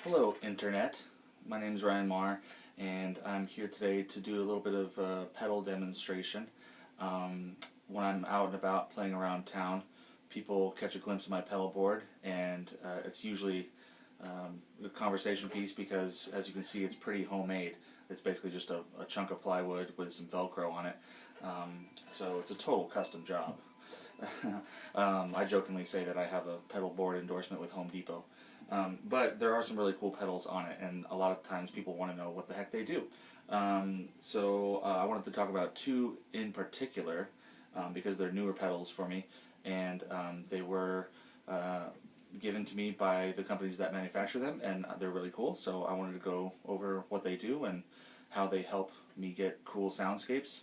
Hello Internet, my name is Ryan Marr and I'm here today to do a little bit of pedal demonstration. When I'm out and about playing around town, people catch a glimpse of my pedal board and it's usually a conversation piece because, as you can see, it's pretty homemade. It's basically just a chunk of plywood with some Velcro on it, so it's a total custom job. I jokingly say that I have a pedal board endorsement with Home Depot. But there are some really cool pedals on it, and a lot of times people want to know what the heck they do. So I wanted to talk about two in particular because they're newer pedals for me, and they were given to me by the companies that manufacture them, and they're really cool. So I wanted to go over what they do and how they help me get cool soundscapes.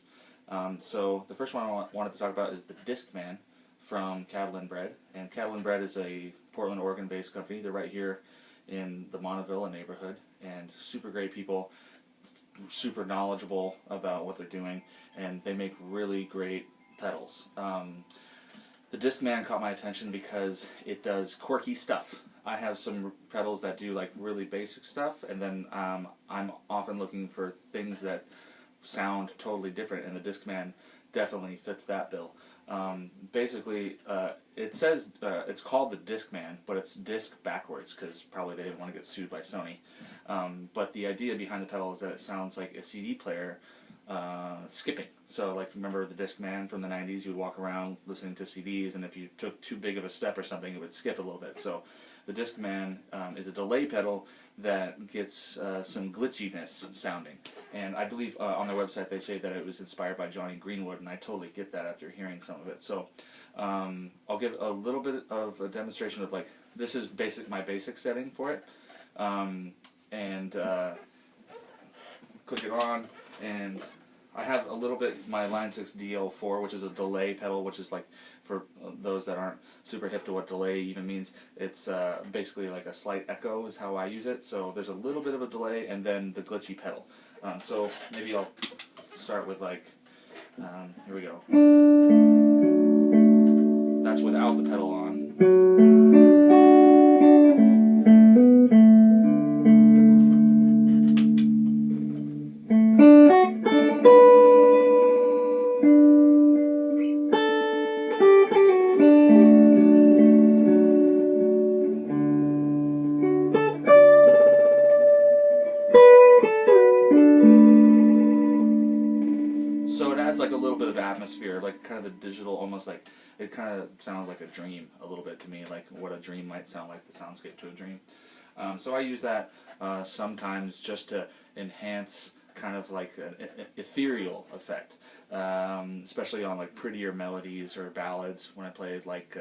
So the first one I wanted to talk about is the Discman from Catalinbread, and Catalinbread is a Portland, Oregon based company. They're right here in the Montevilla neighborhood, and super great people, super knowledgeable about what they're doing, and they make really great pedals. The Discman caught my attention because it does quirky stuff. I have some pedals that do like really basic stuff, and then I'm often looking for things that sound totally different, and the Discman definitely fits that bill. Basically, it says it's called the Discman, but it's disc backwards because probably they didn't want to get sued by Sony. But the idea behind the pedal is that it sounds like a CD player skipping. So, like, remember the Discman from the 90s? You would walk around listening to CDs, and if you took too big of a step or something, it would skip a little bit. So the Discman is a delay pedal that gets some glitchiness sounding. And I believe on their website they say that it was inspired by Johnny Greenwood, and I totally get that after hearing some of it. So I'll give a little bit of a demonstration of, like, this is my basic setting for it. And click it on, and I have a little bit my Line 6 DL4, which is a delay pedal, which is, like, for those that aren't super hip to what delay even means, it's basically like a slight echo is how I use it. So there's a little bit of a delay and then the glitchy pedal. So maybe I'll start with, like, here we go. That's without the pedal on. So it adds like a little bit of atmosphere, like kind of a digital, almost like, it kind of sounds like a dream a little bit to me, like what a dream might sound like, the soundscape to a dream. So I use that sometimes just to enhance kind of like an ethereal effect, especially on like prettier melodies or ballads when I played like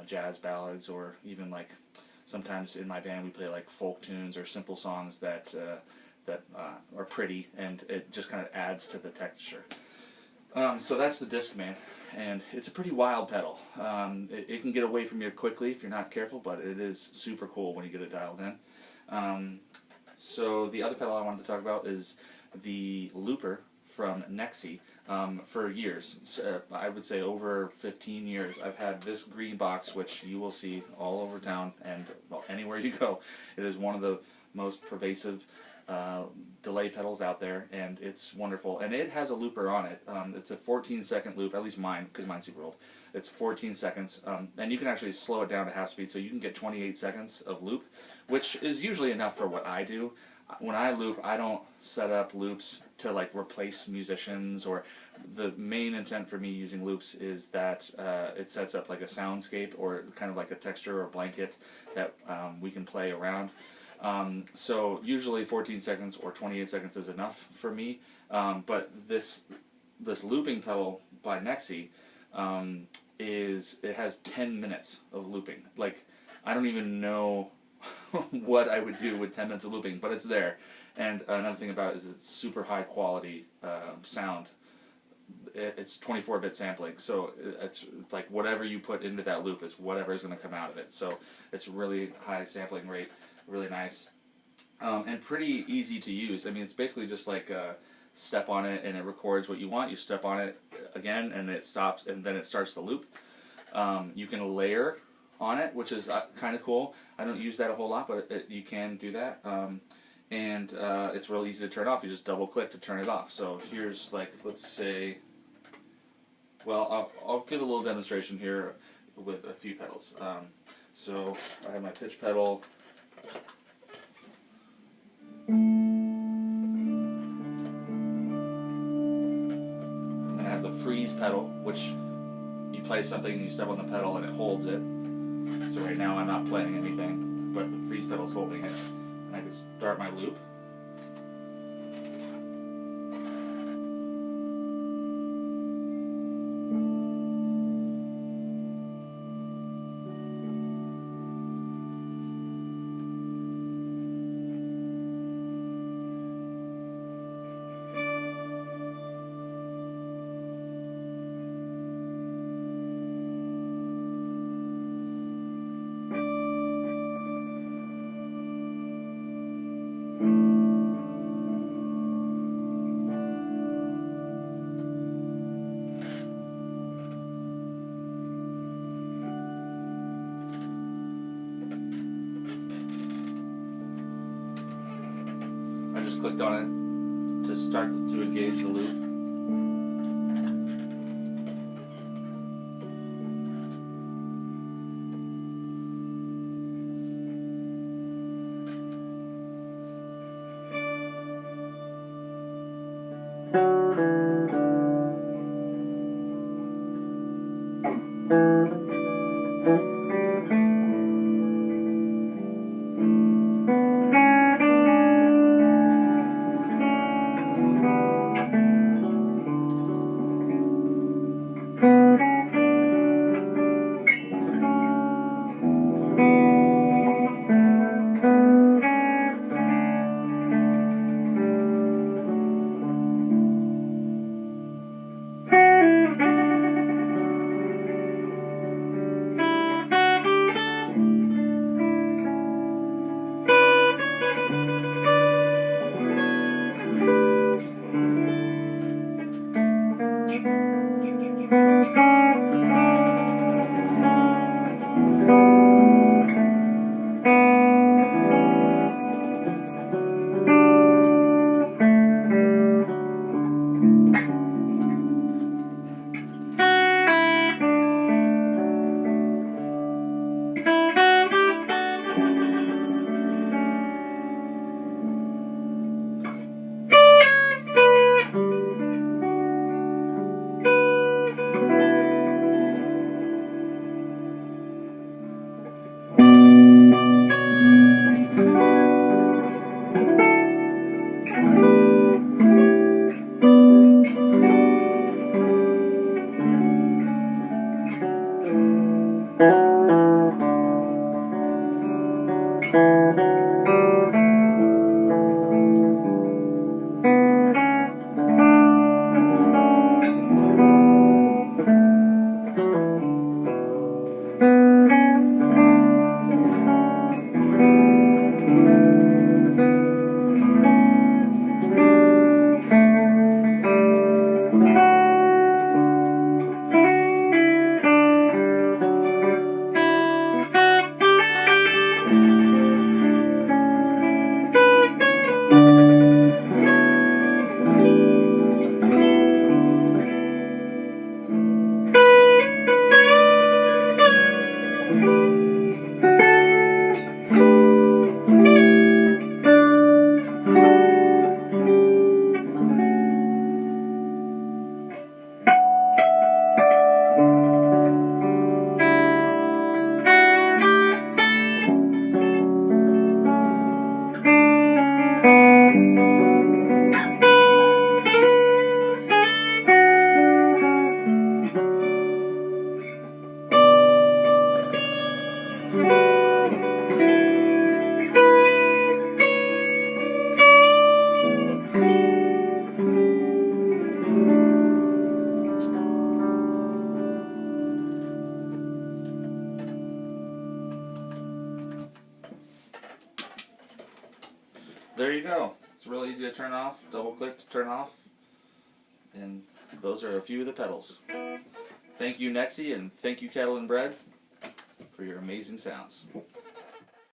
jazz ballads, or even like sometimes in my band we play like folk tunes or simple songs that are pretty, and it just kind of adds to the texture. So that's the Discman, and it's a pretty wild pedal. It can get away from you quickly if you're not careful, but it is super cool when you get it dialed in. So the other pedal I wanted to talk about is the Looper from Nexi. For years, I would say over 15 years, I've had this green box, which you will see all over town and, well, anywhere you go. It is one of the most pervasive delay pedals out there, and it's wonderful. And it has a looper on it. It's a 14-second loop, at least mine, because mine's super old. It's 14 seconds, and you can actually slow it down to half speed, so you can get 28 seconds of loop, which is usually enough for what I do. When I loop, I don't set up loops to like replace musicians, or the main intent for me using loops is that it sets up like a soundscape or kind of like a texture or blanket that we can play around. So usually 14 seconds or 28 seconds is enough for me, but this looping pedal by Nexi it has 10 minutes of looping. Like, I don't even know what I would do with 10 minutes of looping, but it's there. And another thing about it is it's super high quality sound. It's 24-bit sampling, so it's like whatever you put into that loop is whatever is going to come out of it. So it's really high sampling rate, really nice, and pretty easy to use. I mean, it's basically just like step on it and it records what you want. You step on it again and it stops, and then it starts the loop. You can layer on it, which is kind of cool. I don't use that a whole lot, but you can do that. And it's real easy to turn off. You just double click to turn it off. So here's, like, let's say, well, I'll give a little demonstration here with a few pedals. So I have my pitch pedal. And I have the freeze pedal, which you play something and you step on the pedal and it holds it. So right now I'm not playing anything, but the freeze pedal is holding it. And I can start my loop. I just clicked on it to start to engage the loop. There you go. It's real easy to turn off. Double click to turn off. And those are a few of the pedals. Thank you, Nexi, and thank you, Catalinbread. for your amazing sounds.